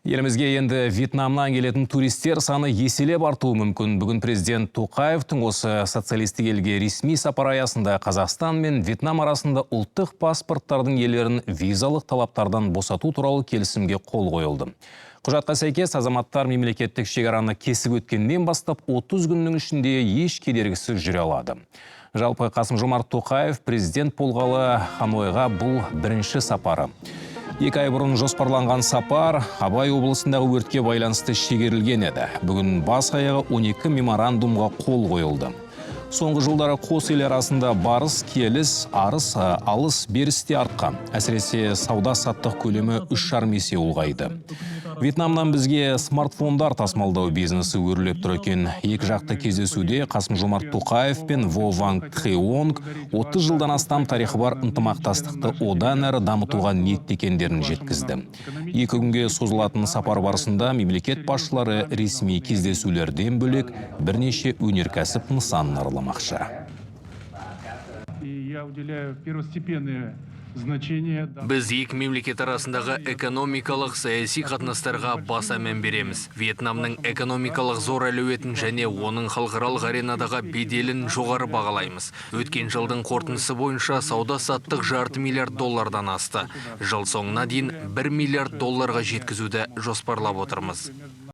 Елімізге енді Вьетнамнан келетін туристер саны еселеп артуы мүмкін. Бүгін президент Тоқаевтың осы социалистік елге ресми сапар аясында Қазақстан мен Вьетнам арасында ұлттық паспорттардың иелерін визалық талаптардан босату туралы келісімге қол қойылды. Құжатқа сәйкес азаматтар мемлекеттік шекараны кесіп өткеннен бастап 30 күннің ішінде еш кедергісіз жүре алады. Жалпы Қасым-Жомарт Тоқаев президент болғалы Ханойға бұл бірінші сапары. 2 ай бұрын жоспарланған сапар Абай облысындағы өртке байланысты шегерілген еді. Бүгін бас аяғы 12 меморандумға қол қойылды. Соңғы жылдары қос ел арасында барыс, келіс, арыс, алыс, берісте артқан. Әсіресе сауда-саттық көлемі 3,5 есе ұлғайды. Вьетнамнан бізге смартфондар тасымалдау бизнесі өрлеп тұр екен. Екі жақты кездесуде Қасым-Жомарт Тоқаев пен Во Ван Тхеонг 30 жылдан астам тарихы бар ынтымақтастықты одан әрі дамытуға ниетті екендерін жеткізді. 2 күнге созылатын сапар барысында мемлекет басшылары ресми кездесулерден бөлек бірнеше өнеркәсіп нысанын араламақшы. Біз екі мемлекет арасындағы экономикалық саяси қатынастарға баса мән береміз. Вьетнамның экономикалық зор әлеуетін және оның халықаралық аренадағы беделін жоғары бағалаймыз. Өткен жылдың қорытындысы бойынша сауда-саттық $500 миллиард асты. Жыл соңына дейін $1 миллиард жеткізуді жоспарлап отырмыз.